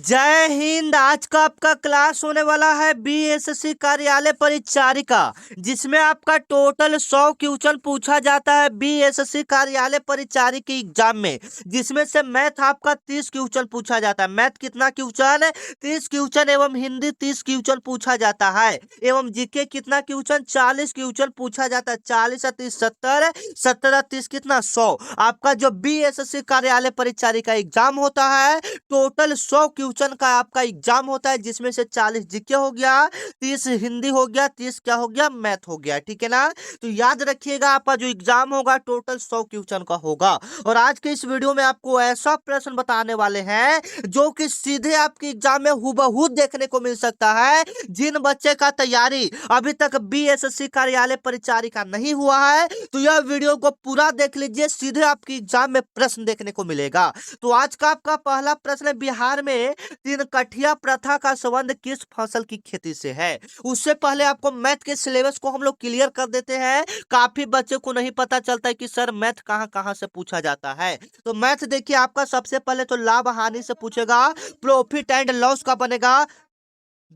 जय हिंद। आज का आपका क्लास होने वाला है बीएसएससी कार्यालय परिचारिका, जिसमें आपका टोटल 100 क्वेश्चन पूछा जाता है बीएसएससी कार्यालय परिचारिका एग्जाम में, जिसमें से मैथ आपका 30 क्वेश्चन पूछा जाता है। मैथ कितना क्वेश्चन? 30 क्वेश्चन एवं हिंदी 30 क्वेश्चन पूछा जाता है एवं जीके कितना क्वेश्चन? 40 क्वेश्चन पूछा जाता है। 40 और 30 70, 70 और 30 कितना? 100। आपका जो बीएसएससी कार्यालय परिचारिका एग्जाम होता है टोटल 100 क्वेश्चन का आपका एग्जाम होता है, जिसमें से 40 जीके हो गया, 30 हिंदी हो गया, 30 क्या हो गया? मैथ हो गया। ठीक है ना? तो याद रखिएगा आपका जो एग्जाम होगा टोटल 100 क्वेश्चन का होगा। और आज के इस वीडियो में आपको ऐसा प्रश्न बताने वाले हैं जो कि सीधे आपके एग्जाम में हूबहू देखने को मिल सकता है। जिन बच्चे का तैयारी अभी तक बीएसएससी कार्यालय परिचारिका नहीं हुआ है तो यह वीडियो को पूरा देख लीजिए, सीधे आपके एग्जाम में प्रश्न देखने को मिलेगा। तो आज का आपका पहला प्रश्न है, बिहार में तीन कठिया प्रथा का संबंध किस फसल की खेती से है? उससे पहले आपको मैथ के सिलेबस को हम लोग क्लियर कर देते हैं। काफी बच्चे को नहीं पता चलता है कि सर मैथ कहां कहां से पूछा जाता है। तो मैथ देखिए, आपका सबसे पहले तो लाभ हानि से पूछेगा, प्रॉफिट एंड लॉस का बनेगा।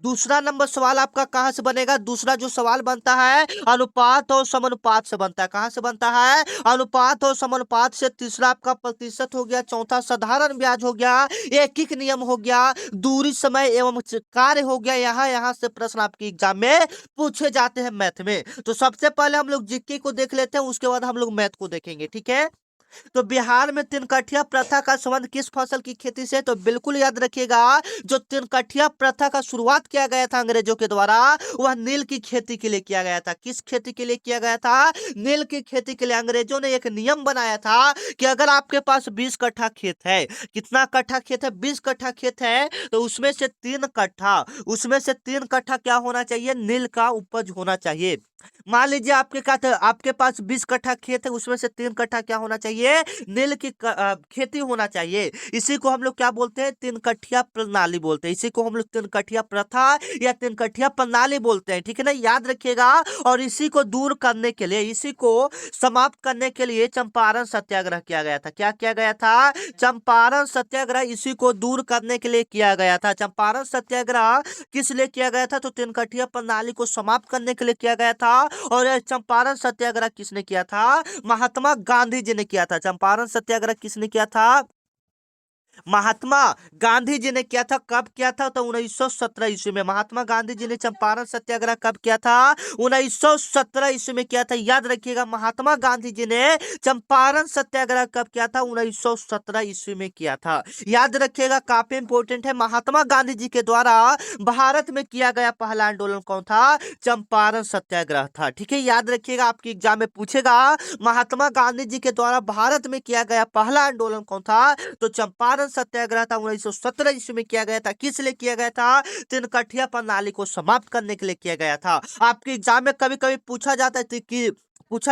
दूसरा नंबर सवाल आपका कहां से बनेगा? दूसरा जो सवाल बनता है अनुपात और समानुपात से बनता है। कहां से बनता है? अनुपात और समानुपात से। तीसरा आपका प्रतिशत हो गया। चौथा साधारण ब्याज हो गया। एक नियम हो गया। दूरी, समय एवं कार्य हो गया। यहाँ यहाँ से प्रश्न आपके एग्जाम में पूछे जाते हैं मैथ में। तो सबसे पहले हम लोग जीके को देख लेते हैं, उसके बाद हम लोग मैथ को देखेंगे। ठीक है? तो बिहार में तिनकठिया प्रथा का संबंध किस फसल की खेती से? तो बिल्कुल याद रखिएगा, जो तिनकठिया प्रथा का शुरुआत किया गया था अंग्रेजों के द्वारा, वह नील की खेती के लिए किया गया था। किस खेती के लिए किया गया था? नील की खेती के लिए। अंग्रेजों ने एक नियम बनाया था कि अगर आपके पास 20 कट्ठा खेत है, कितना कट्ठा खेत है? 20 कट्ठा खेत है, तो उसमें से 3 कट्ठा क्या होना चाहिए? नील का उपज होना चाहिए। मान लीजिए आपके पास 20 कट्ठा खेत है, उसमें से 3 कट्ठा क्या होना चाहिए? नील की खेती होना चाहिए। इसी को हम लोग क्या बोलते हैं? 3 कट्ठिया प्रणाली बोलते हैं। इसी को हम लोग 3 कट्ठिया प्रथा या 3 कट्ठिया प्रणाली बोलते हैं। ठीक है ना? याद रखिएगा। और इसी को दूर करने के लिए, इसी को समाप्त करने के लिए चंपारण सत्याग्रह किया गया था। क्या किया गया था? चंपारण सत्याग्रह इसी को दूर करने के लिए किया गया था। चंपारण सत्याग्रह किस लिए किया गया था? तो 3 कट्ठिया प्रणाली को समाप्त करने के लिए किया गया था। और यह चंपारण सत्याग्रह किसने किया था? महात्मा गांधी जी ने किया था। चंपारण सत्याग्रह किसने किया था? महात्मा गांधी जी ने किया था। कब किया था? तो 1917 ईस्वी में। महात्मा गांधी जी ने चंपारण सत्याग्रह कब किया था? 1917 ईस्वी में किया था। याद रखिएगा, महात्मा गांधी जी ने चंपारण सत्याग्रह कब किया था? 1917 ईस्वी में किया था। याद रखिएगा, काफी इंपोर्टेंट है। महात्मा गांधी जी के द्वारा भारत में किया गया पहला आंदोलन कौन था? चंपारण सत्याग्रह था। ठीक है? याद रखिएगा, आपके एग्जाम में पूछेगा महात्मा गांधी जी के द्वारा भारत में किया गया पहला आंदोलन कौन था? तो चंपारण सत्याग्रह था। 1917 ईस्वी में किया गया था। किस लिए किया गया था? तिनकठिया प्रणाली को समाप्त करने के लिए किया गया था। आपके एग्जाम में कभी कभी पूछा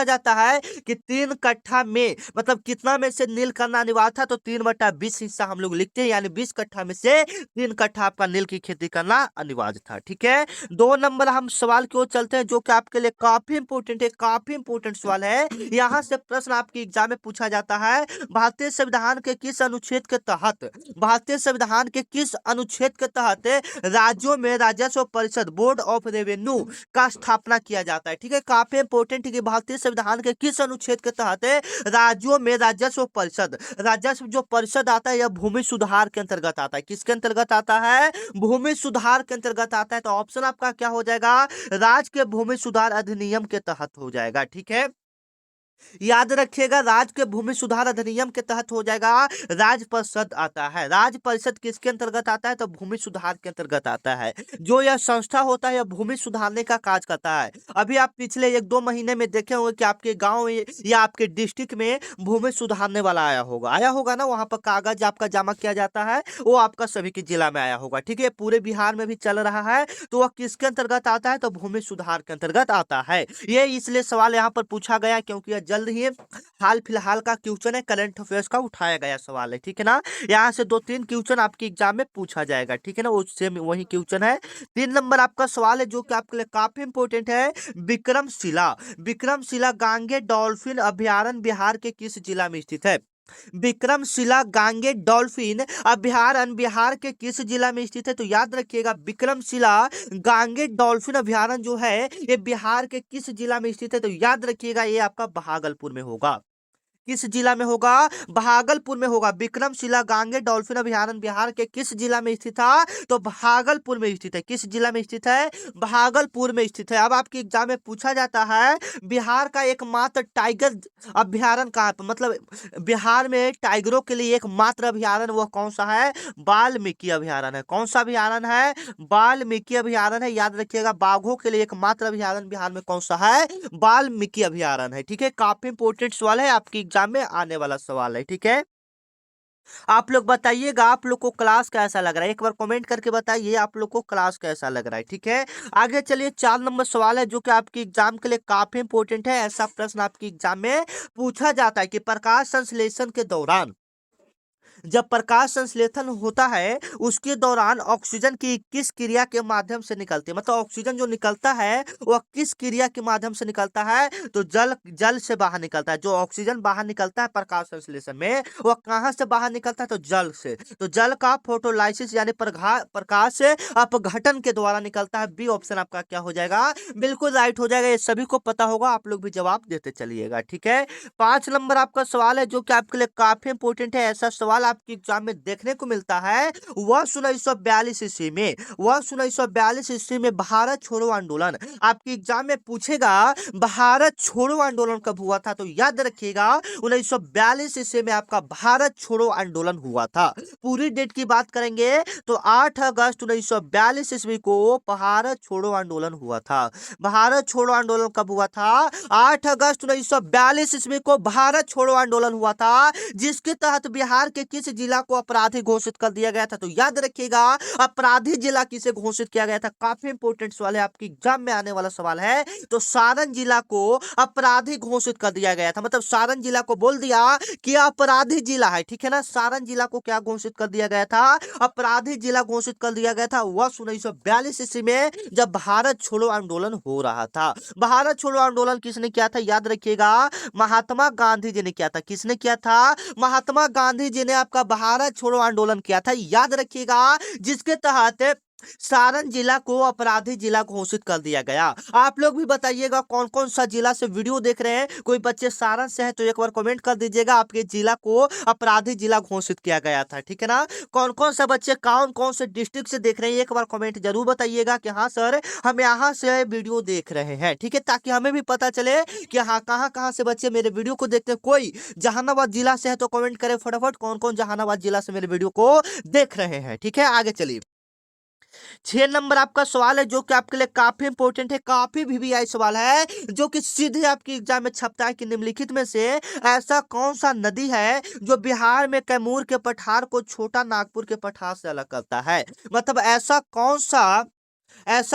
जाता है कि 3 कट्ठा में मतलब कितना में से नील करना अनिवार्य था? तो 3/20 हिस्सा हम लोग लिखते हैं, यानी 20 कट्ठा में से 3 कट्ठा आपका नील की खेती करना अनिवार्य था। ठीक है? 2 नंबर हम सवाल की ओर चलते हैं, जो कि आपके लिए काफी इंपोर्टेंट है। काफी इंपोर्टेंट सवाल है। यहाँ से प्रश्न आपके एग्जाम में पूछा जाता है, भारतीय संविधान के किस अनुच्छेद के तहत राज्यों में राजस्व परिषद, बोर्ड ऑफ रेवेन्यू का स्थापना किया जाता है? ठीक है? काफी इंपोर्टेंट है कि भारतीय संविधान के किस अनुच्छेद के तहत राज्यों में राजस्व जो परिषद आता है, यह भूमि सुधार के अंतर्गत आता है। किसके अंतर्गत आता है? भूमि सुधार के अंतर्गत आता है। तो ऑप्शन आपका क्या हो जाएगा? राज्य के भूमि सुधार अधिनियम के तहत हो जाएगा। ठीक है? याद रखिएगा, राज्य के भूमि सुधार अधिनियम के तहत हो जाएगा। राज्य परिषद आता है। राज्य परिषद किसके अंतर्गत आता है? तो भूमि सुधार के अंतर्गत आता है। जो यह संस्था होता है, यह भूमि सुधारने का कार्य करता है। अभी आप पिछले 1-2 महीने में देखे होंगे कि आपके गांव में या आपके डिस्ट्रिक्ट में भूमि सुधारने वाला आया होगा ना। वहां पर कागज आपका जमा किया जाता है, वो आपका सभी के जिला में आया होगा। ठीक है? पूरे बिहार में भी चल रहा है। तो वह किसके अंतर्गत आता है? तो भूमि सुधार के अंतर्गत आता है। ये इसलिए सवाल यहाँ पर पूछा गया क्योंकि यह जल्द ही हाल फिलहाल का क्वेश्चन है, करंट अफेयर्स का उठाया गया सवाल है। ठीक है ना? यहाँ से 2-3 क्वेश्चन आपके एग्जाम में पूछा जाएगा। ठीक है ना? वो सेम वही क्वेश्चन है। 3 नंबर आपका सवाल है, जो कि आपके लिए काफी इंपोर्टेंट है। विक्रमशिला विक्रमशिला गांगे डॉल्फिन अभयारण्य बिहार के किस जिला में स्थित है? विक्रमशिला गांगे डॉल्फिन अभयारण्य बिहार के किस जिला में स्थित है? तो याद रखिएगा विक्रमशिला गांगे डॉल्फिन अभयारण्य जो है ये बिहार के किस जिला में स्थित है? तो याद रखिएगा ये आपका भागलपुर में होगा। किस जिला में होगा? भागलपुर में होगा। विक्रमशिला गांगे डॉल्फिन अभयारण्य बिहार के किस जिला में स्थित था? तो भागलपुर में स्थित है। किस जिला में स्थित है? भागलपुर में स्थित है। अब आपके एग्जाम में पूछा जाता है बिहार का एकमात्र टाइगर अभयारण्य कहाँ पर, मतलब बिहार में टाइगरों के लिए एकमात्र अभयारण्य वह कौन सा है? वाल्मीकि अभयारण्य है। कौन सा अभयारण्य है? वाल्मीकि अभयारण्य है। याद रखिएगा बाघों के लिए एकमात्र अभयारण्य बिहार में कौन सा है? वाल्मीकि अभयारण्य है। ठीक है, काफी इंपोर्टेंट सवाल है, आपके एग्जाम में आने वाला सवाल है। ठीक है, आप लोग बताइएगा आप लोग को क्लास कैसा लग रहा है, एक बार कमेंट करके बताइए आप लोग को क्लास कैसा लग रहा है। ठीक है, आगे चलिए 4 नंबर सवाल है जो कि आपके एग्जाम के लिए काफी इंपोर्टेंट है। ऐसा प्रश्न आपके एग्जाम में पूछा जाता है कि प्रकाश संश्लेषण के दौरान, जब प्रकाश संश्लेषण होता है उसके दौरान ऑक्सीजन की किस क्रिया के माध्यम से निकलती है, मतलब ऑक्सीजन जो निकलता है वह किस क्रिया के माध्यम से निकलता है? तो जल जल से बाहर निकलता है। जो ऑक्सीजन बाहर निकलता है प्रकाश संश्लेषण में वह कहाँ से बाहर निकलता है? तो जल से। तो जल का फोटोलाइसिस यानी प्रकाश अपघटन के द्वारा निकलता है। बी ऑप्शन आपका क्या हो जाएगा? बिल्कुल राइट हो जाएगा। ये सभी को पता होगा, आप लोग भी जवाब देते चलिएगा। ठीक है, 5 नंबर आपका सवाल है जो कि आपके लिए काफी इंपोर्टेंट है। ऐसा सवाल आपके एग्जाम में देखने को मिलता है। वर्ष 1942 ईस्वी में, वर्ष 1942 ईस्वी में भारत छोड़ो आंदोलन आपके एग्जाम में पूछेगा भारत छोड़ो आंदोलन कब हुआ था? तो याद रखिएगा 1942 ईस्वी में आपका भारत छोड़ो आंदोलन हुआ था। पूरी डेट की बात करेंगे तो 8 अगस्त 1942 ईस्वी को भारत छोड़ो आंदोलन हुआ था। भारत छोड़ो आंदोलन कब हुआ था? 8 अगस्त 1942 ईस्वी को भारत छोड़ो आंदोलन हुआ था, जिसके तहत बिहार के किस जिला को अपराधी घोषित कर दिया गया था? तो याद रखिएगा अपराधी जिला किसे घोषित किया गया था? काफी इंपोर्टेंट सवाल है, आपके एग्जाम में आने वाला सवाल है। तो सारण जिला को अपराधी घोषित कर दिया गया था, मतलब सारण जिला को बोल दिया कि अपराधी जिला है। ठीक है ना, सारण जिला को क्या घोषित कर दिया गया था? अपराधी जिला घोषित कर दिया गया था वर्ष 1942 ईस्वी में, जब भारत छोड़ो आंदोलन हो रहा था। भारत छोड़ो आंदोलन किसने किया था? याद रखिएगा महात्मा गांधी जी ने किया था। किसने किया था? महात्मा गांधी जी ने आपका भारत छोड़ो आंदोलन किया था, याद रखिएगा, जिसके तहत सारण जिला को अपराधी जिला घोषित कर दिया गया। आप लोग भी बताइएगा कौन कौन सा जिला से वीडियो देख रहे हैं। कोई बच्चे सारण से है तो एक बार कमेंट कर दीजिएगा आपके जिला को अपराधी जिला घोषित किया गया था। ठीक है ना, कौन कौन सा बच्चे कौन कौन से डिस्ट्रिक्ट से देख रहे हैं एक बार कमेंट जरूर बताइएगा कि हाँ सर हम यहाँ से वीडियो देख रहे हैं। ठीक है, ताकि हमें भी पता चले कि हाँ कहाँ कहाँ से बच्चे मेरे वीडियो को देखते हैं। कोई जहानाबाद जिला से है तो कमेंट करें फटाफट कौन कौन जहानाबाद जिला से मेरे वीडियो को देख रहे हैं। ठीक है, आगे चलिए 6 नंबर आपका सवाल है जो कि आपके लिए काफी इंपोर्टेंट है, काफी वीवीआई सवाल है जो कि सीधे आपके एग्जाम में छपता है कि निम्नलिखित में से ऐसा कौन सा नदी है जो बिहार में कैमूर के पठार को छोटा नागपुर के पठार से अलग करता है? मतलब ऐसा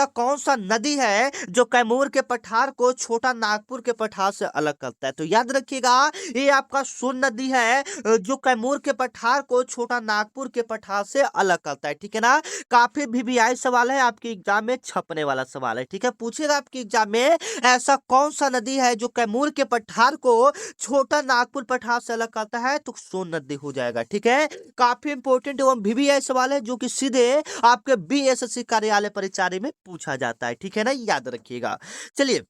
कौन सा नदी है जो कैमूर के पठार को छोटा नागपुर के पठार से अलग करता है? तो याद रखिएगा ये आपका सोन नदी है जो कैमूर के पठार को छोटा नागपुर के पठार से अलग करता है। ठीक है ना, काफी वीवीआई सवाल है, आपके एग्जाम में छपने वाला सवाल है। ठीक है, पूछेगा आपके एग्जाम में ऐसा कौन सा नदी है जो कैमूर के पठार को छोटा नागपुर पठार से अलग करता है? तो सोन नदी हो जाएगा। ठीक है, काफी इंपोर्टेंट एवं वीवीआई सवाल है जो कि सीधे आपके बीएसएससी कार्यालय परीक्षा में पूछा जाता है। ठीक है ना, याद रखिएगा। चलिए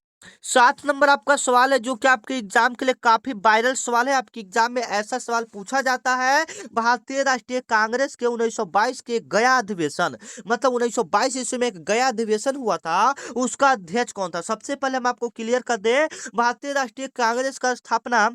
7 नंबर आपका सवाल है जो कि आपके एग्जाम के लिए काफी वायरल सवाल है। आपके एग्जाम में ऐसा सवाल पूछा जाता है भारतीय राष्ट्रीय कांग्रेस के 1922 के गया अधिवेशन, मतलब 1922 ईस्वी में एक गया अधिवेशन हुआ था, उसका अध्यक्ष कौन था? सबसे पहले हम आपको क्लियर कर दे भारतीय राष्ट्रीय कांग्रेस का स्थापना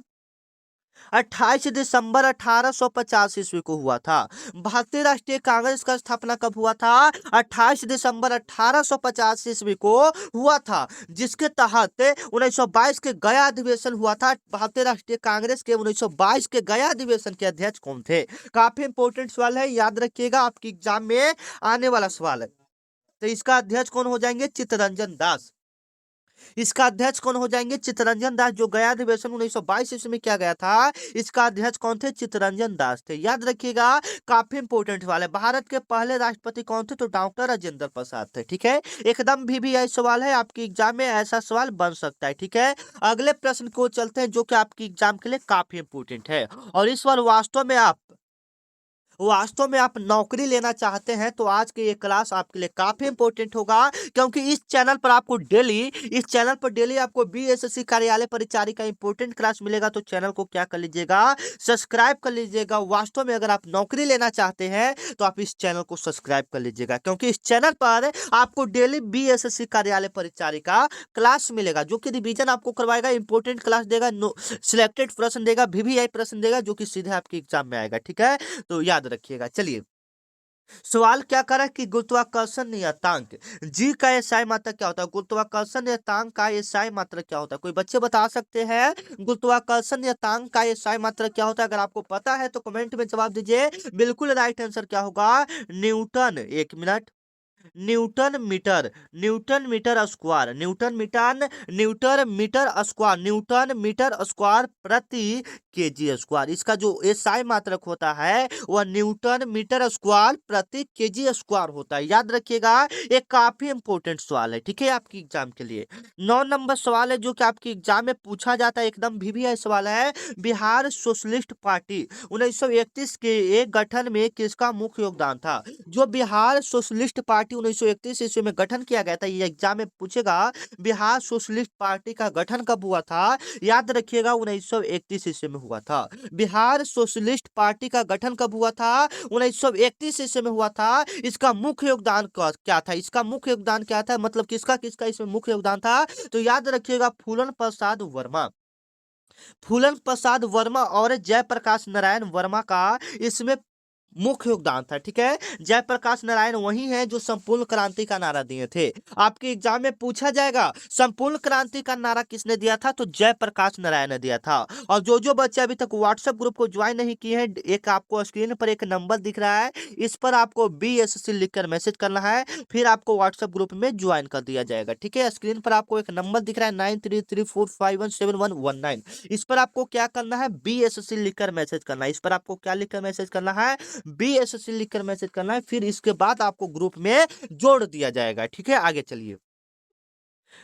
28 दिसंबर 1850 ईस्वी को हुआ था। भारतीय राष्ट्रीय कांग्रेस का स्थापना कब हुआ था? 28 दिसंबर 1850 ईस्वी को हुआ था, जिसके तहत 1922 के गया अधिवेशन हुआ था। भारतीय राष्ट्रीय कांग्रेस के 1922 के गया अधिवेशन के अध्यक्ष कौन थे? काफी इंपोर्टेंट सवाल है, याद रखिएगा, आपके एग्जाम में आने वाला सवाल है। तो इसका अध्यक्ष कौन हो जाएंगे? चित्तरंजन दास। इसका अध्यक्ष कौन हो जाएंगे? चित्तरंजन दास, जो गया अधिवेशन 1922 ईस्वी में किया गया था, इसका अध्यक्ष कौन थे? चित्तरंजन दास थे। याद रखिएगा, काफी इंपोर्टेंट वाले। भारत के पहले राष्ट्रपति कौन थे? तो डॉक्टर राजेंद्र प्रसाद थे। ठीक है, एकदम भी सवाल है, आपकी एग्जाम में ऐसा सवाल बन सकता है। ठीक है, अगले प्रश्न को चलते हैं जो कि आपकी एग्जाम के लिए काफी इंपोर्टेंट है, और इस बार वास्तव में आप नौकरी लेना चाहते हैं तो आज की ये क्लास आपके लिए काफी इंपॉर्टेंट होगा, क्योंकि इस चैनल पर डेली आपको बीएसएससी कार्यालय परिचारी का इंपॉर्टेंट क्लास मिलेगा। तो चैनल को क्या कर लीजिएगा? सब्सक्राइब कर लीजिएगा। वास्तव में अगर आप नौकरी लेना चाहते हैं तो आप इस चैनल को सब्सक्राइब कर लीजिएगा, क्योंकि इस चैनल पर आपको डेली बीएसएससी कार्यालय परिचारी का क्लास मिलेगा, जो कि रिवीजन आपको करवाएगा, इंपॉर्टेंट क्लास देगा, सिलेक्टेड प्रश्न देगा, वीवीआई प्रश्न देगा, जो कि सीधे आपके एग्जाम में आएगा। ठीक है, तो याद रखिएगा। चलिए, सवाल क्या करा कि गुरुत्वाकर्षण नियतांक जी का एसआई मात्रक क्या होता है? गुरुत्वाकर्षण नियतांक का एसआई मात्रक क्या होता है? कोई बच्चे बता सकते हैं गुरुत्वाकर्षण नियतांक का एसआई मात्रक क्या होता है? अगर आपको पता है तो कमेंट में जवाब दीजिए। बिल्कुल राइट आंसर क्या होगा? न्यूटन, एक minute, Newton metre square, Newton metre square प्रति केजी स्क्वायर। इसका जो एसआई मात्रक होता है वह न्यूटन मीटर स्क्वायर प्रति केजी स्क्वायर होता है। याद रखिएगा, एक काफी इंपॉर्टेंट सवाल है। ठीक है, आपकी एग्जाम के लिए 9 नंबर सवाल है जो कि आपकी एग्जाम में पूछा जाता है, एकदम भी सवाल है। बिहार सोशलिस्ट पार्टी 1931 के एक गठन में किसका मुख्य योगदान था? जो बिहार सोशलिस्ट पार्टी 1931 ईस्वी में गठन किया गया था, ये एग्जाम में पूछेगा। बिहार सोशलिस्ट पार्टी का गठन कब हुआ था? याद रखिएगा, 1931 ईस्वी में हुआ था। बिहार सोशलिस्ट पार्टी का गठन कब हुआ था? 1931 ईस्वी में हुआ था। इसका मुख्य योगदान क्या था? इसका मुख्य योगदान क्या था, मतलब किसका किसका इसमें मुख्य योगदान था? तो याद रखिएगा, फूलन प्रसाद वर्मा और जयप्रकाश नारायण वर्मा का इसमें मुख्य योगदान था। ठीक है, जयप्रकाश नारायण वही है जो संपूर्ण क्रांति का नारा दिए थे। आपके एग्जाम में पूछा जाएगा संपूर्ण क्रांति का नारा किसने दिया था? तो जयप्रकाश नारायण ने दिया था। और जो बच्चे अभी तक व्हाट्सएप ग्रुप को ज्वाइन नहीं किए हैं, एक आपको स्क्रीन पर एक नंबर दिख रहा है, इस पर आपको बीएसएससी लिखकर मैसेज करना है, फिर आपको व्हाट्सएप ग्रुप में ज्वाइन कर दिया जाएगा। ठीक है, स्क्रीन पर आपको एक नंबर दिख रहा है 9334517119, इस पर आपको क्या करना है? बीएसएससी लिखकर मैसेज करना है। इस पर आपको क्या लिखकर मैसेज करना है? बीएसएससी लिखकर मैसेज करना है, फिर इसके बाद आपको ग्रुप में जोड़ दिया जाएगा। ठीक है, आगे चलिए।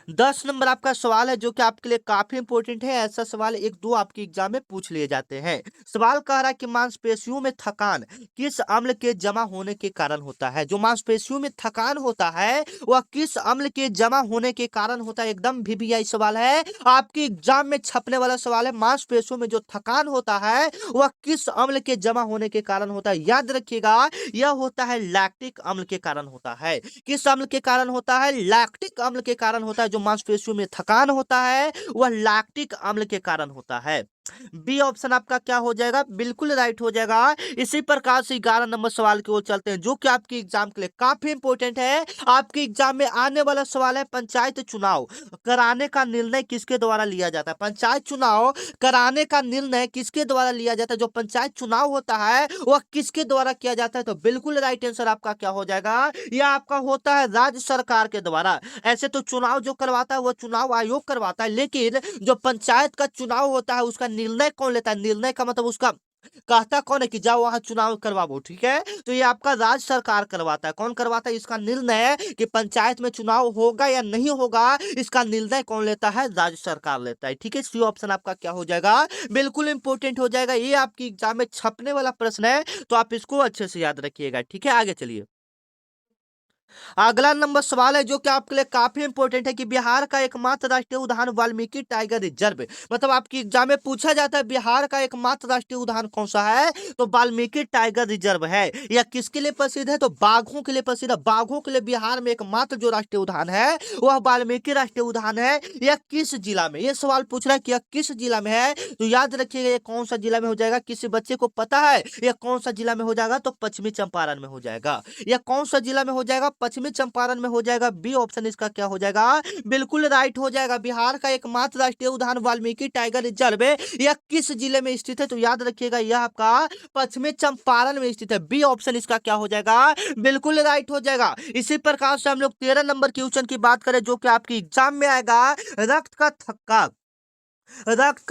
10 नंबर आपका सवाल है जो कि आपके लिए काफी इंपॉर्टेंट है। ऐसा सवाल एक दो आपके एग्जाम में पूछ लिए जाते हैं। सवाल कह रहा है कि मांसपेशियों में थकान किस अम्ल के जमा होने के कारण होता है? जो मांसपेशियों में थकान होता है वह किस अम्ल के जमा होने के कारण होता है? एकदम भी सवाल है, आपके एग्जाम में छपने वाला सवाल है। मांसपेशियों में जो थकान होता है वह किस अम्ल के जमा होने के कारण होता है? याद रखिएगा, यह होता है लैक्टिक अम्ल के कारण होता है। किस अम्ल के कारण होता है? लैक्टिक अम्ल के कारण होता है। जो मांसपेशियों में थकान होता है वह लैक्टिक अम्ल के कारण होता है। बी ऑप्शन आपका क्या हो जाएगा? बिल्कुल राइट हो जाएगा। इसी प्रकार से 11 नंबर सवाल की ओर चलते हैं जो कि आपकी एग्जाम के लिए काफी इंपॉर्टेंट है। आपके एग्जाम में आने वाला सवाल है, पंचायत चुनाव कराने का निर्णय किसके द्वारा लिया जाता है? पंचायत चुनाव कराने का निर्णय किसके द्वारा लिया जाता है? जो पंचायत चुनाव होता है वह किसके द्वारा किया जाता है? तो बिल्कुल राइट आंसर आपका क्या हो जाएगा? यह आपका होता है राज्य सरकार के द्वारा। ऐसे तो चुनाव जो करवाता है वह चुनाव आयोग करवाता है, लेकिन जो पंचायत का चुनाव होता है उसका निर्णय कौन लेता है? निर्णय का मतलब उसका कहता कौन है कि जाओ वहां चुनाव करवाओ। ठीक है, तो ये आपका राज्य सरकार करवाता है। कौन करवाता है? इसका निर्णय कि पंचायत में चुनाव होगा या नहीं होगा, इसका निर्णय कौन लेता है? राज्य सरकार लेता है। ठीक है, सी ऑप्शन आपका क्या हो जाएगा? बिल्कुल इंपॉर्टेंट हो जाएगा। ये आपकी एग्जाम में छपने वाला प्रश्न है, तो आप इसको अच्छे से याद रखिएगा। ठीक है, आगे चलिए। अगला नंबर सवाल है जो कि आपके लिए काफी इंपॉर्टेंट है कि बिहार का एकमात्र राष्ट्रीय उद्यान वाल्मीकि टाइगर रिजर्व, मतलब आपकी एग्जाम में पूछा जाता है बिहार का एकमात्र राष्ट्रीय उद्यान कौन सा है? तो वाल्मीकि टाइगर रिजर्व है। यह किसके लिए प्रसिद्ध है? तो बाघों के लिए प्रसिद्ध है। बाघों के लिए बिहार में एकमात्र जो राष्ट्रीय उद्यान है वह वाल्मीकि राष्ट्रीय उद्यान है। यह किस जिला में? यह सवाल पूछ रहा है कि यह किस जिला में है। तो याद रखिएगा, यह कौन सा जिला में हो जाएगा? किसी बच्चे को पता है यह कौन सा जिला में हो जाएगा? तो पश्चिमी चंपारण में हो जाएगा। यह कौन सा जिला में हो जाएगा? पश्चिमी चंपारण में हो जाएगा। बी ऑप्शन इसका क्या हो जाएगा, बिल्कुल राइट हो जाएगा। बिहार का एकमात्र राष्ट्रीय उद्यान वाल्मीकि टाइगर रिजर्व यह किस जिले में स्थित है, तो याद रखिएगा यह आपका पश्चिमी चंपारण में स्थित है। बी ऑप्शन इसका क्या हो जाएगा, बिल्कुल राइट हो जाएगा। इसी प्रकार से हम लोग 13 नंबर क्वेश्चन की बात करें जो कि आपकी एग्जाम में आएगा। रक्त का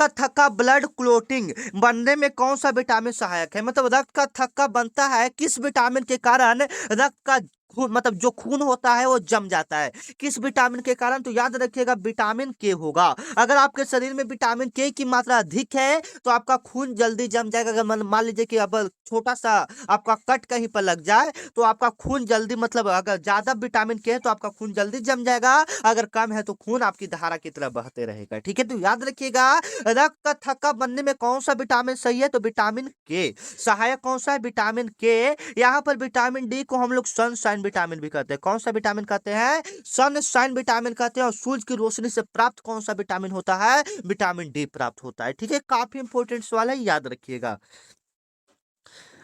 थक्का ब्लड क्लोटिंग बनने में कौन सा विटामिन सहायक है, मतलब रक्त का थक्का बनता है किस विटामिन के कारण, रक्त का मतलब जो खून होता है वो जम जाता है किस विटामिन के कारण, तो याद रखिएगा विटामिन के होगा। अगर आपके शरीर में विटामिन के की मात्रा अधिक है तो आपका खून जल्दी जम जाएगा। अगर मान लीजिए कि अब छोटा सा आपका कट कहीं पर लग जाए तो आपका खून जल्दी, मतलब अगर ज्यादा विटामिन के है तो आपका खून जल्दी जम जाएगा, अगर कम है तो खून आपकी धारा की तरह बहते रहेगा। ठीक है, तो याद रखिएगा रक्त का थक्का बनने में कौन सा विटामिन सही है, तो विटामिन के सहायक कौन सा है, विटामिन के। यहाँ पर विटामिन डी को हम लोग सनशाइन विटामिन भी कहते हैं। कौन सा विटामिन कहते हैं, सनशाइन विटामिन कहते हैं। और सूरज की रोशनी से प्राप्त कौन सा विटामिन होता है, विटामिन डी प्राप्त होता है। ठीक है, काफी इंपॉर्टेंट सवाल है, याद रखिएगा।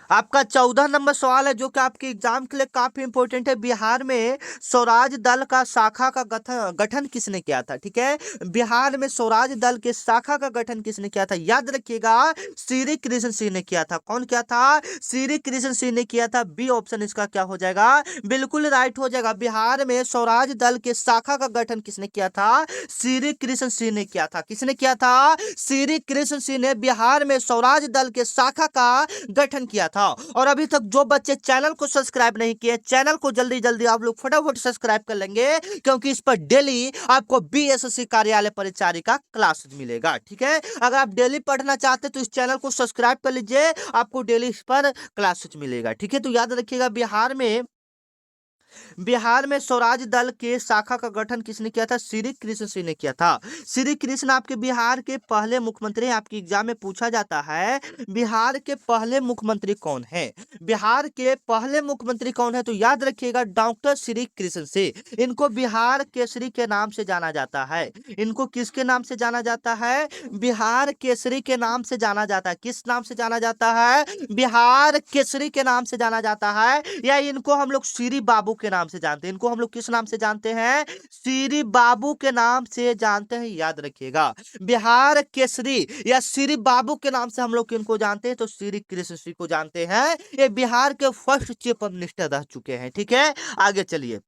आपका 14 नंबर सवाल है जो कि आपके एग्जाम के लिए काफी इंपॉर्टेंट है। बिहार में स्वराज दल का शाखा का गठन किसने किया था। ठीक है, बिहार में स्वराज दल के शाखा का गठन किसने किया था, याद रखिएगा श्री कृष्ण सिंह ने किया था। कौन किया था, श्री कृष्ण सिंह ने किया था। बी ऑप्शन इसका क्या हो जाएगा, बिल्कुल राइट हो जाएगा। बिहार में स्वराज दल के शाखा का गठन किसने किया था, श्री कृष्ण सिंह ने किया था। किसने किया था, श्री कृष्ण सिंह ने बिहार में स्वराज दल के शाखा का गठन किया था। और अभी तक जो बच्चे चैनल को सब्सक्राइब नहीं किए, चैनल को जल्दी जल्दी आप लोग फटाफट सब्सक्राइब कर लेंगे, क्योंकि इस पर डेली आपको बीएसएससी कार्यालय परिचारिका क्लास मिलेगा। ठीक है, अगर आप डेली पढ़ना चाहते तो इस चैनल को सब्सक्राइब कर लीजिए, आपको डेली इस पर क्लासेस मिलेगा। ठीक है, तो याद रखिएगा बिहार में स्वराज दल के शाखा का गठन किसने किया था, श्री कृष्ण सिंह ने किया था। श्री कृष्ण आपके बिहार के पहले मुख्यमंत्री हैं। आपके एग्जाम में पूछा जाता है बिहार के पहले मुख्यमंत्री कौन है, बिहार के पहले मुख्यमंत्री कौन है, तो याद रखिएगा डॉक्टर श्री कृष्ण सिंह। इनको बिहार केसरी के नाम से जाना जाता है। इनको किसके नाम से जाना जाता है, बिहार केसरी के नाम से जाना जाता है। किस नाम से जाना जाता है, बिहार केसरी के नाम से जाना जाता है। या इनको हम लोग श्री बाबू के नाम से जानते हैं। इनको हम लोग किस नाम से जानते हैं, श्री बाबू के नाम से जानते हैं, याद रखिएगा। बिहार केसरी या श्री बाबू के नाम से हम लोग किनको जानते हैं, तो श्री कृष्ण सिंह को जानते हैं। ये बिहार के फर्स्ट चीफ मिनिस्टर रह चुके हैं। ठीक है, आगे चलिए।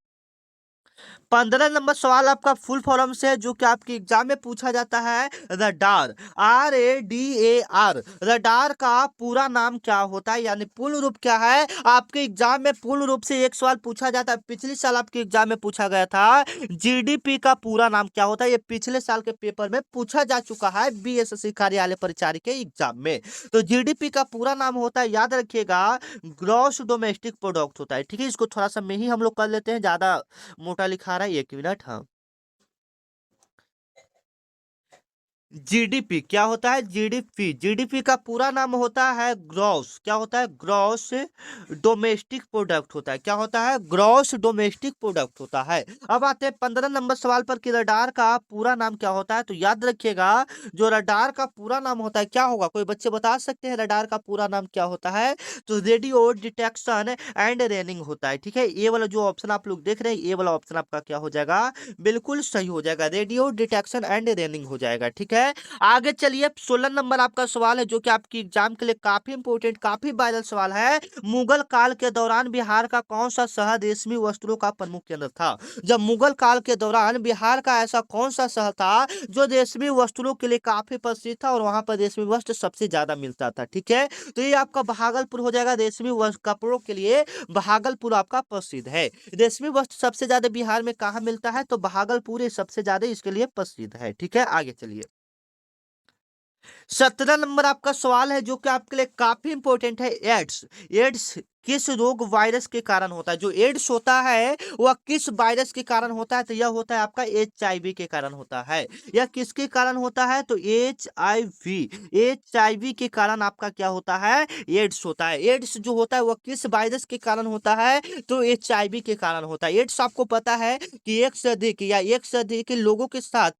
15 नंबर सवाल आपका फुल फॉर्म से है जो कि आपके एग्जाम में पूछा जाता है। रडार, RADAR, रडार का पूरा नाम क्या होता है, यानी पूर्ण रूप क्या है। आपके एग्जाम में पूर्ण रूप से एक सवाल पूछा जाता है। पिछले साल आपके एग्जाम में पूछा गया था GDP का पूरा नाम क्या होता है। ये पिछले साल के पेपर में पूछा जा चुका है बीएसएससी कार्यालय परिचारी के एग्जाम में। तो GDP का पूरा नाम होता है, याद रखिएगा, ग्रॉस डोमेस्टिक प्रोडक्ट होता है। ठीक है, इसको थोड़ा सा में ही हम लोग कर लेते हैं, ज्यादा मोटा लिखा रहा है, 1 मिनट। हाँ, जीडीपी क्या होता है, जीडीपी, जीडीपी का पूरा नाम होता है ग्रॉस, क्या होता है, ग्रॉस डोमेस्टिक प्रोडक्ट होता है। क्या होता है, ग्रॉस डोमेस्टिक प्रोडक्ट होता है। अब आते हैं 15 नंबर सवाल पर कि रडार का पूरा नाम क्या होता है। तो याद रखिएगा जो रडार का पूरा नाम होता है क्या होगा, कोई बच्चे बता सकते हैं रडार का पूरा नाम क्या होता है, तो रेडियो डिटेक्शन एंड रेनिंग होता है। ठीक है, ये वाला जो ऑप्शन आप लोग देख रहे हैं, ये वाला ऑप्शन आपका क्या हो जाएगा, बिल्कुल सही हो जाएगा, रेडियो डिटेक्शन एंड रेनिंग हो जाएगा। ठीक है, आगे चलिए। 16 नंबर आपका सवाल है जो कि आपकी एग्जाम के लिए काफी इंपोर्टेंट, काफी वायरल सवाल है। मुगल काल के दौरान बिहार का कौन सा शहर रेशमी वस्त्रों का प्रमुख केंद्र था। जब मुगल काल के दौरान बिहार का ऐसा कौन सा शहर था जो रेशमी वस्त्रों के लिए काफी प्रसिद्ध था और वहां पर रेशमी वस्त्र सबसे ज्यादा मिलता था। ठीक है, तो ये आपका भागलपुर हो जाएगा। रेशमी कपड़ों के लिए भागलपुर आपका प्रसिद्ध है। रेशमी वस्त्र सबसे ज्यादा बिहार में कहाँ मिलता है, तो भागलपुर ही सबसे ज्यादा इसके लिए प्रसिद्ध है। ठीक है, आगे चलिए। 17 नंबर आपका सवाल है जो कि आपके लिए काफी इंपॉर्टेंट है। एड्स, एड्स किस रोग वायरस के कारण होता है। जो एड्स होता है वह किस वायरस के कारण होता है, तो यह होता है आपका HIV के कारण होता है। यह किसके कारण होता है, तो HIV के कारण आपका क्या होता है, एड्स होता है। एड्स जो होता है वह किस वायरस के कारण होता है, तो HIV के कारण होता है। एड्स आपको पता है कि एक से अधिक या एक से अधिक लोगों के साथ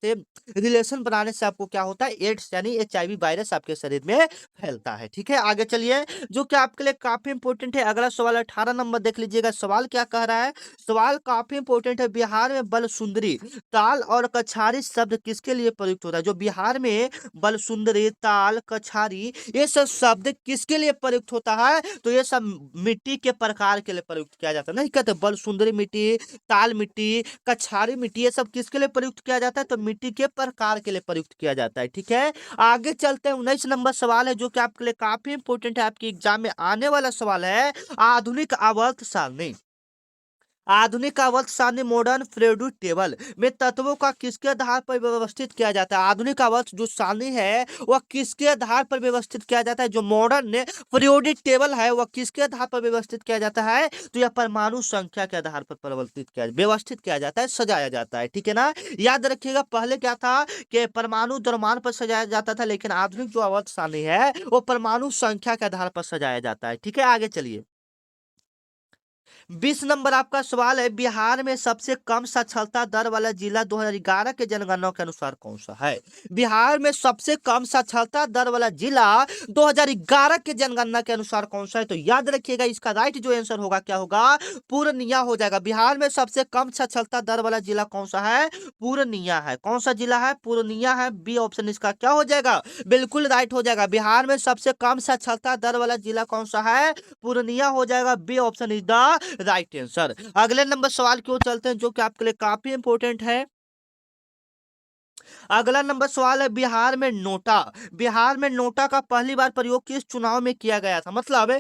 रिलेशन बनाने से आपको क्या होता है, एड्स यानी HIV वायरस आपके शरीर में फैलता है। ठीक है, आगे चलिए। जो कि आपके लिए काफी इंपॉर्टेंट है। अगला सवाल 18 नंबर देख लीजिएगा, सवाल क्या कह रहा है। सवाल काफी इंपॉर्टेंट है। बिहार में बलसुंदरी, ताल और कछारी शब्द किसके लिए प्रयुक्त होता है। जो बिहार में बलसुंदरी, ताल, कछारी ये सब शब्द किसके लिए प्रयुक्त होता है, तो ये सब मिट्टी के प्रकार के लिए प्रयुक्त किया जाता है। नहीं कहते बलसुंदरी मिट्टी, ताल मिट्टी, कछारी मिट्टी ये सब किसके लिए प्रयुक्त किया जाता है, तो मिट्टी के प्रकार के लिए प्रयुक्त किया जाता है। ठीक है, आगे चलते हैं। 19 नंबर सवाल है जो कि आपके लिए काफी इंपोर्टेंट है, आपके एग्जाम में आने वाला सवाल है। आधुनिक आवर्त सारणी, आधुनिक आवर्त सारणी मॉडर्न पीरियोडिक टेबल में तत्वों का किसके आधार पर व्यवस्थित किया जाता है। आधुनिक आवर्त जो सारणी है वह किसके आधार पर व्यवस्थित किया जाता है। जो मॉडर्न पीरियोडिक टेबल है वह किसके आधार पर व्यवस्थित किया जाता है, तो यह परमाणु संख्या के आधार पर परिवर्तित किया व्यवस्थित किया जाता है, सजाया जाता है। ठीक है ना, याद रखिएगा पहले क्या था कि परमाणु द्रव्यमान पर सजाया जाता था, लेकिन आधुनिक जो आवर्त सारणी है वो परमाणु संख्या के आधार पर सजाया जाता है। ठीक है, आगे चलिए। 20 नंबर आपका सवाल है। बिहार में सबसे कम साक्षरता दर वाला जिला 2011 के जनगणना के अनुसार कौन सा है। बिहार में सबसे कम साक्षरता दर वाला जिला 2011 के जनगणना के अनुसार कौन सा है, तो याद रखिएगा इसका राइट जो आंसर होगा क्या होगा, पूर्णिया हो जाएगा। बिहार में सबसे कम साक्षरता दर वाला जिला कौन सा है, पूर्णिया है। कौन सा जिला है, पूर्णिया है। बी ऑप्शन इसका क्या हो जाएगा, बिल्कुल राइट हो जाएगा। बिहार में सबसे कम साक्षरता दर वाला जिला कौन सा है, पूर्णिया हो जाएगा। B option is the right answer. अगले नंबर सवाल की ओर चलते हैं जो कि आपके लिए काफी इंपॉर्टेंट है। अगला नंबर सवाल है। बिहार में नोटा, बिहार में नोटा का पहली बार प्रयोग किस चुनाव में किया गया था। मतलब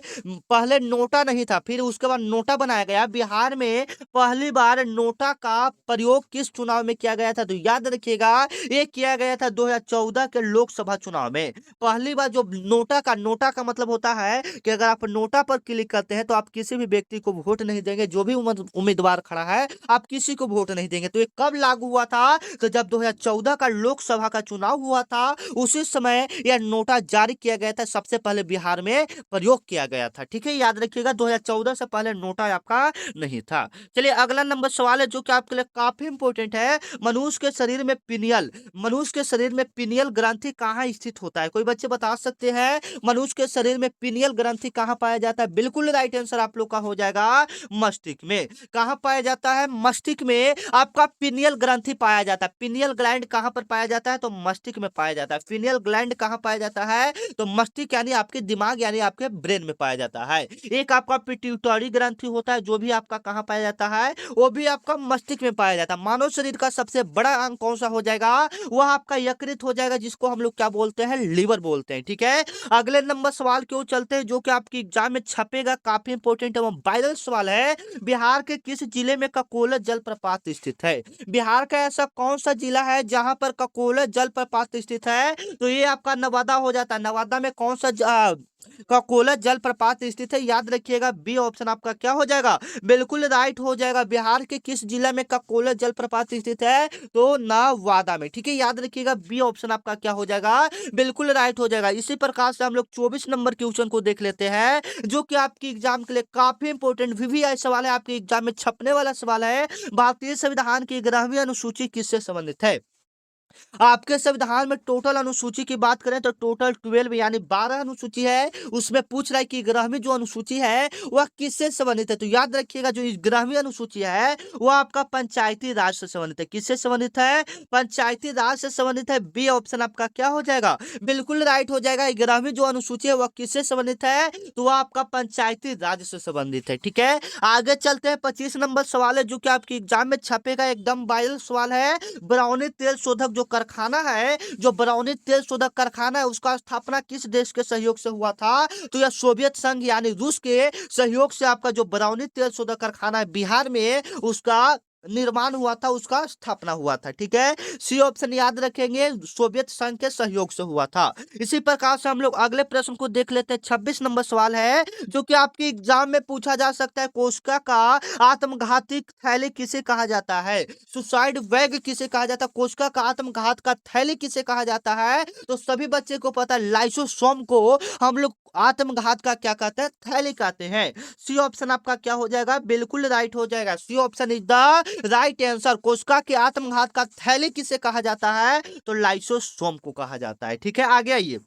पहले नोटा नहीं था, फिर उसके बाद नोटा बनाया गया। बिहार में पहली बार नोटा का प्रयोग किस चुनाव में किया गया था, तो याद रखिएगा ये किया गया था 2014 के लोकसभा चुनाव में। पहली बार जो नोटा का मतलब होता है कि अगर आप नोटा पर क्लिक करते हैं तो आप किसी भी व्यक्ति को वोट नहीं देंगे, जो भी उम्मीदवार खड़ा है आप किसी को वोट नहीं देंगे। तो ये कब लागू हुआ था, तो जब 2014 का लोकसभा का चुनाव हुआ था उसी समय यह नोटा जारी किया गया था, सबसे पहले बिहार में प्रयोग किया गया था। ठीक है, याद रखिएगा 2014 से पहले नोटा आपका नहीं था। चलिए अगला नंबर सवाल है जो कि आपके लिए काफी इंपॉर्टेंट है। मनुष्य के शरीर में पिनियल, मनुष्य के शरीर में पिनियल ग्रंथि कहाँ स्थित होता है। कोई बच्चे बता सकते हैं मनुष्य के शरीर में पिनियल ग्रंथि कहाँ पाया जाता है। बिल्कुल राइट आंसर आप लोग का हो जाएगा मस्तिष्क में। कहाँ पाया जाता है, मस्तिष्क में आपका पिनियल ग्रंथि पाया जाता है। पिनियल ग्लैंड कहाँ पर पाया जाता है, तो मस्तिष्क में पाया जाता है। पिनियल ग्लैंड कहाँ पाया जाता है, तो मस्तिष्क यानी आपके दिमाग यानी आपके ब्रेन में पाया जाता है। एक आपका पिट्यूटरी ग्रंथि होता है जो भी आपका कहाँ पाया जाता है, वो भी आपका मस्तिष्क में पाया जाता है। मानव शरीर का सबसे बड़ा अंग कौन सा हो जाएगा, वह आपका यकृत हो जाएगा, जिसको हम लोग क्या बोलते हैं, लीवर बोलते हैं। ठीक है, अगले नंबर सवाल क्यों चलते हैं जो कि आपकी एग्जाम में छपेगा, काफी इंपॉर्टेंट एवं वायरल सवाल है। बिहार के किस जिले में ककोला जलप्रपात स्थित है। बिहार का ऐसा कौन सा जिला है जहां पर ककोला जलप्रपात स्थित है, तो ये आपका नवादा हो जाता है। नवादा में कौन सा ककोला जलप्रपात स्थित है, याद रखिएगा बी ऑप्शन आपका क्या हो जाएगा, बिल्कुल राइट हो जाएगा। बिहार के किस जिला में ककोला जलप्रपात स्थित है, तो नवादा में। ठीक है, याद रखिएगा बी ऑप्शन आपका क्या हो जाएगा, बिल्कुल राइट हो जाएगा। इसी प्रकार से हम लोग 24 नंबर क्वेश्चन को देख लेते हैं जो कि आपकी एग्जाम के लिए काफी इंपॉर्टेंट वीवीआई सवाल है, आपके एग्जाम में छपने वाला सवाल है। भारतीय संविधान की 11वीं अनुसूची किससे संबंधित है। आपके संविधान में टोटल अनुसूची की बात करें तो टोटल 12 यानी 12 अनुसूची है। उसमें पूछ रहा है कि 11वीं जो अनुसूची है वह किससे संबंधित है, तो याद रखिएगा जो 11वीं अनुसूची है वह आपका पंचायती राज से संबंधित है। किससे संबंधित है, पंचायती राज से संबंधित है। बी ऑप्शन आपका क्या हो जाएगा, बिल्कुल राइट हो जाएगा। 11वीं जो अनुसूची है वह किससे संबंधित है, तो वह आपका पंचायती राज से संबंधित है। ठीक है, आगे चलते हैं। 25 नंबर सवाल है जो कि आपकी एग्जाम में छपेगा, एकदम वायरल सवाल है। बरौनी तेल शोधक जो कारखाना है, जो बरौनी तेल शोधक कारखाना है, उसका स्थापना किस देश के सहयोग से हुआ था, तो यह सोवियत संघ यानी रूस के सहयोग से आपका जो बरौनी तेल शोधक कारखाना है बिहार में उसका निर्माण हुआ था, उसका स्थापना हुआ था। ठीक है, सी ऑप्शन याद रखेंगे, सोवियत संघ के सहयोग से हुआ था। इसी प्रकार से हम लोग अगले प्रश्न को देख लेते हैं। 26 नंबर सवाल है जो कि आपके एग्जाम में पूछा जा सकता है। कोशिका का आत्मघाती थैली किसे कहा जाता है, सुसाइड बैग किसे कहा जाता है, कोशिका का आत्मघात का थैली किसे कहा जाता है, तो सभी बच्चे को पता है लाइसोसोम को हम लोग आत्मघात का क्या कहते हैं, थैली कहते हैं। सी ऑप्शन आपका क्या हो जाएगा, बिल्कुल राइट हो जाएगा। C option is the right answer. कोशिका के आत्मघात का थैली किसे कहा जाता है, तो लाइसोसोम को कहा जाता है। ठीक है, आगे आइए।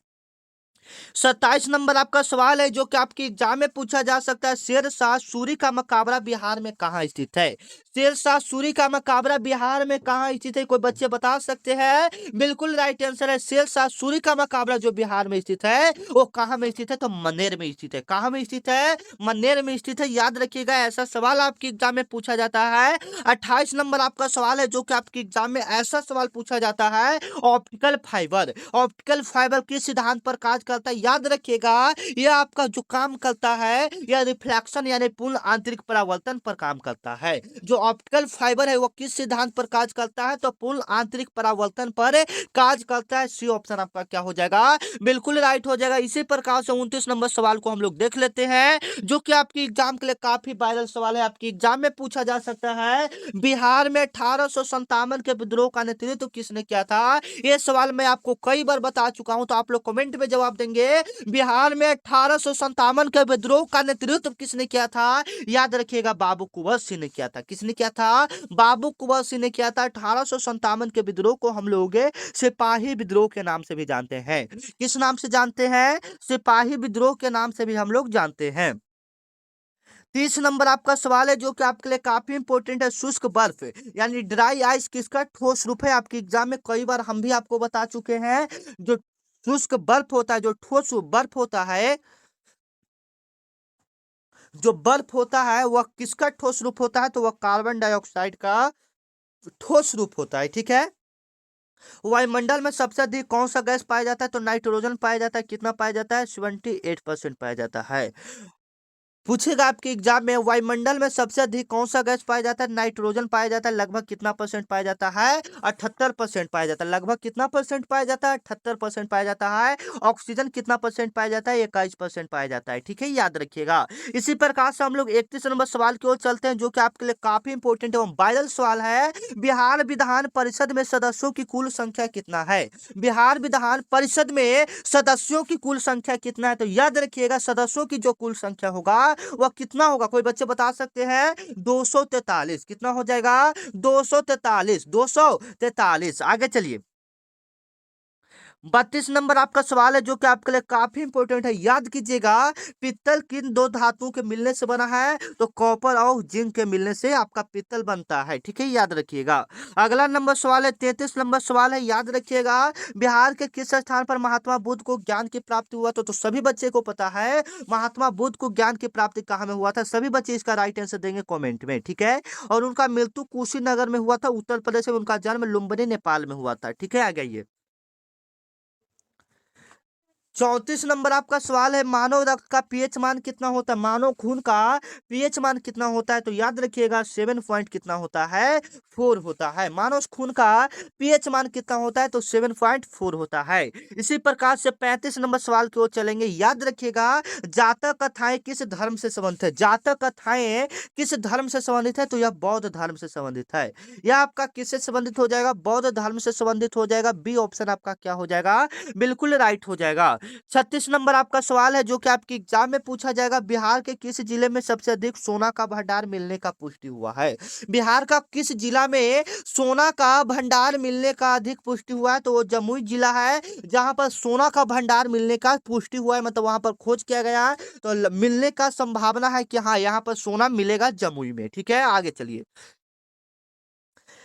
27 नंबर आपका सवाल है जो कि आपके एग्जाम में पूछा जा सकता है, शेरशाह सूरी का मकबरा बिहार में कहाँ स्थित है? शेरशाह सूरी का मकबरा बिहार में कहाँ स्थित है, कोई बच्चे बता सकते हैं? बिल्कुल राइट आंसर है, शेरशाह सूरी का मकबरा जो बिहार में स्थित है वो कहाँ में स्थित है? तो मनेर में स्थित है। कहाँ में स्थित है? मनेर में स्थित है। याद रखिएगा, ऐसा सवाल आपके एग्जाम में पूछा जाता है। 28 नंबर आपका सवाल है जो कि आपके एग्जाम में ऐसा सवाल पूछा जाता है, ऑप्टिकल फाइबर। ऑप्टिकल फाइबर किस सिद्धांत पर कार्य करता है? याद रखिएगा, यह आपका जो काम करता है यह रिफ्लेक्शन यानी पूर्ण आंतरिक परावर्तन पर काम करता है। जो ऑप्टिकल फाइबर है वो किस सिद्धांत पर कार्य करता है? तो पूर्ण आंतरिक परावर्तन पर कार्य करता है। सी ऑप्शन आपका क्या हो जाएगा? बिल्कुल राइट हो जाएगा। इसी प्रकार से 29 नंबर सवाल को हम लोग देख लेते हैं जो कि आपकी एग्जाम के लिए काफी वायरल सवाल है, आपकी एग्जाम में पूछा जा सकता है। बिहार में 1857 के विद्रोह का नेतृत्व किसने किया था? ये सवाल मैं आपको कई बार बता चुका हूं, तो आप लोग कमेंट में जवाब देंगे। बिहार में 1857 के विद्रोह का नेतृत्व किसने किया था? याद रखिएगा, बाबू कुंवर सिंह ने किया था। किसने किया था? बाबू कुंवर सिंह ने किया था। 1857 के विद्रोह को हम लोग सिपाही विद्रोह के नाम से भी जानते हैं। किस नाम से जानते हैं? सिपाही विद्रोह के नाम से भी हम लोग जानते हैं। 30 नंबर आपका सवाल है जो कि आपके लिए काफी इंपॉर्टेंट है, शुष्क बर्फ यानी ड्राई आइस किसका ठोस रूप है? आपके एग्जाम में कई बार हम भी आपको बता चुके हैं। जो शुष्क बर्फ होता है, जो ठोस बर्फ होता है, जो बर्फ होता है वह किसका ठोस रूप होता है? तो वह कार्बन डाइऑक्साइड का ठोस रूप होता है। ठीक है। वायुमंडल में सबसे अधिक कौन सा गैस पाया जाता है? तो नाइट्रोजन पाया जाता है। कितना पाया जाता है? 78% पाया जाता है। पूछेगा आपके एग्जाम में, वायुमंडल में सबसे अधिक कौन सा गैस पाया जाता है? नाइट्रोजन पाया जाता है। लगभग कितना परसेंट पाया जाता है? 78% पाया जाता है। लगभग कितना परसेंट पाया जाता है? 78% पाया जाता है। ऑक्सीजन कितना परसेंट पाया जाता है? 21% पाया जाता है। ठीक है, याद रखिएगा। इसी प्रकार से हम लोग 31 नंबर सवाल की ओर चलते हैं जो कि आपके लिए काफी इंपॉर्टेंट एवं वायरल सवाल है। बिहार विधान परिषद में सदस्यों की कुल संख्या कितना है? बिहार विधान परिषद में सदस्यों की कुल संख्या कितना है? तो याद रखिएगा, सदस्यों की जो कुल संख्या होगा वह कितना होगा? कोई बच्चे बता सकते हैं? 243। कितना हो जाएगा? 243। 243। आगे चलिए। 32 नंबर आपका सवाल है जो कि आपके लिए काफी इंपॉर्टेंट है। याद कीजिएगा, पित्तल किन दो धातुओं के मिलने से बना है? तो कॉपर और जिंक के मिलने से आपका पित्तल बनता है। ठीक है, याद रखिएगा। अगला नंबर सवाल है 33 नंबर सवाल है। याद रखिएगा, बिहार के किस स्थान पर महात्मा बुद्ध को ज्ञान की प्राप्ति हुआ? तो सभी बच्चे को पता है महात्मा बुद्ध को ज्ञान की प्राप्ति कहाँ में हुआ था। सभी बच्चे इसका राइट आंसर देंगे कमेंट में। ठीक है। और उनका मृत्यु कुशीनगर में हुआ था, उत्तर प्रदेश में। उनका जन्म लुम्बिनी नेपाल में हुआ था। ठीक है, आ गई। 34 नंबर आपका सवाल है, मानव रक्त का पीएच मान कितना होता है? मानव खून का पीएच मान कितना होता है? तो याद रखिएगा, 7 पॉइंट कितना होता है? 4 होता है। मानव खून का पीएच मान कितना होता है? तो 7.4 होता है। इसी प्रकार से 35 नंबर सवाल की ओर चलेंगे। याद रखिएगा, जातक कथाएं किस धर्म से संबंधित है? जातक कथाएं किस धर्म से संबंधित है? तो यह बौद्ध धर्म से संबंधित है। यह आपका किससे संबंधित हो जाएगा? बौद्ध धर्म से संबंधित हो जाएगा। बी ऑप्शन आपका क्या हो जाएगा? बिल्कुल राइट हो जाएगा। 36 नंबर आपका सवाल है जो कि आपके एग्जाम में पूछा जाएगा, बिहार के किस जिले में सबसे अधिक सोना का भंडार मिलने का पुष्टि हुआ है? बिहार का किस जिला में सोना का भंडार मिलने का अधिक पुष्टि हुआ है? तो वो जमुई जिला है जहां पर सोना का भंडार मिलने का पुष्टि हुआ है, मतलब वहां पर खोज किया गया है। तो मिलने का संभावना है कि हाँ, यहाँ पर सोना मिलेगा जमुई में। ठीक है, आगे चलिए।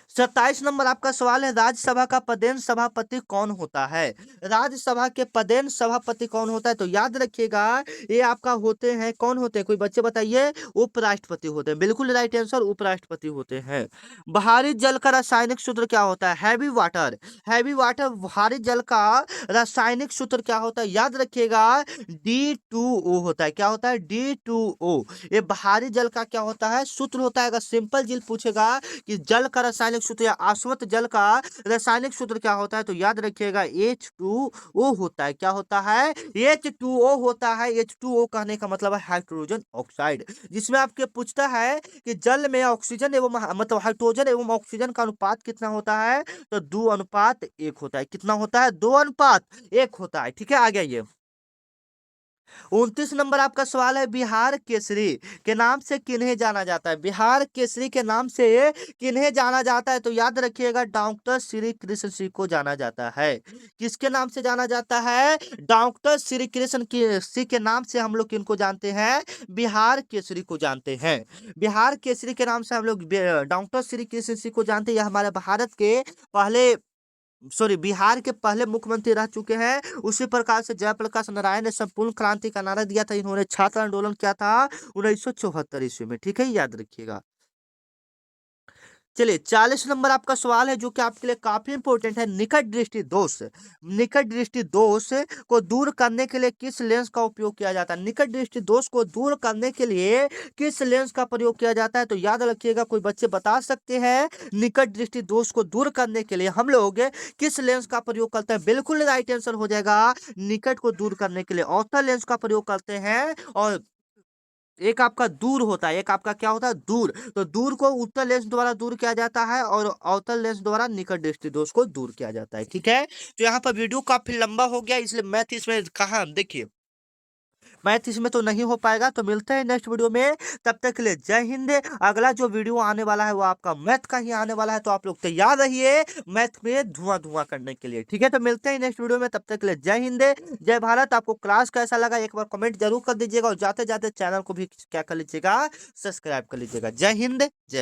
27 नंबर आपका सवाल है, राज्यसभा का पदेन सभापति कौन होता है? राज्यसभा के पदेन सभापति कौन होता है? तो याद रखिएगा, ये आपका होते हैं, कौन होते हैं? कोई बच्चे बताइए। उपराष्ट्रपति होते हैं। बिल्कुल राइट आंसर, उपराष्ट्रपति होते हैं। भारी जल का रासायनिक सूत्र क्या होता है? Heavy water. हैवी वाटर, भारी जल का रासायनिक सूत्र क्या होता है? याद रखिएगा, D2O होता है। क्या होता है? D2O। ये भारी जल का क्या होता है? सूत्र होता है। अगर सिंपल जिल पूछेगा कि जल का रासायनिक सूत्र या आश्वत जल का रासायनिक सूत्र क्या होता है, तो याद रखिएगा H2O होता है। क्या होता है? H2O होता है। H2O कहने का मतलब है हाइड्रोजन ऑक्साइड। जिसमें आपके पूछता है कि जल में ऑक्सीजन एवं मतलब हाइड्रोजन एवं ऑक्सीजन का अनुपात कितना होता है? तो 2:1 होता है। कितना होता है? 2:1 होता है। ठीक है, आ गया ये। 29 नंबर आपका सवाल है, बिहार केसरी के नाम से किन्हें जाना जाता है? बिहार केसरी के नाम से किन्हें जाना जाता है? तो याद रखिएगा, डॉक्टर श्री कृष्ण सिंह को जाना जाता है। किसके नाम से जाना जाता है? डॉक्टर श्री कृष्ण सिंह के नाम से हम लोग किनको जानते हैं? बिहार केसरी को जानते हैं। बिहार केसरी के नाम से हम लोग डॉक्टर श्री कृष्ण सिंह को जानते हैं। यह हमारे भारत के पहले, सॉरी, बिहार के पहले मुख्यमंत्री रह चुके हैं। उसी प्रकार से जयप्रकाश नारायण ने संपूर्ण क्रांति का नारा दिया था। इन्होंने छात्र आंदोलन किया था 1974 ईस्वी में। ठीक है, याद रखिएगा। चलिए, 40 नंबर आपका सवाल है जो कि आपके लिए काफी इंपॉर्टेंट है। निकट दृष्टि दोष, निकट दृष्टि दोष को दूर करने के लिए किस लेंस का उपयोग किया जाता है? निकट दृष्टि दोष को दूर करने के लिए किस लेंस का प्रयोग किया जाता है? तो याद रखिएगा, कोई बच्चे बता सकते हैं निकट दृष्टि दोष को दूर करने के लिए हम लोग किस लेंस का प्रयोग करते हैं? बिल्कुल राइट आंसर हो जाएगा, निकट को दूर करने के लिए अवतल लेंस का प्रयोग करते हैं। और एक आपका दूर होता है, एक आपका क्या होता है? दूर। तो दूर को उत्तल लेंस द्वारा दूर किया जाता है और अवतल लेंस द्वारा निकट दृष्टि दोष को दूर किया जाता है। ठीक है, तो यहाँ पर वीडियो काफी लंबा हो गया, इसलिए मैथ इसमें कहा, देखिए मैथ इसमें तो नहीं हो पाएगा। तो मिलते हैं नेक्स्ट वीडियो में, तब तक के लिए जय हिंद। अगला जो वीडियो आने वाला है वो आपका मैथ का ही आने वाला है, तो आप लोग तैयार रहिए मैथ में धुआं धुआं करने के लिए। ठीक है, तो मिलते हैं नेक्स्ट वीडियो में, तब तक के लिए जय हिंद, जय भारत। आपको क्लास कैसा लगा एक बार कमेंट जरूर कर दीजिएगा, और जाते जाते चैनल को भी क्या कर लीजिएगा, सब्सक्राइब कर लीजिएगा। जय हिंद, जय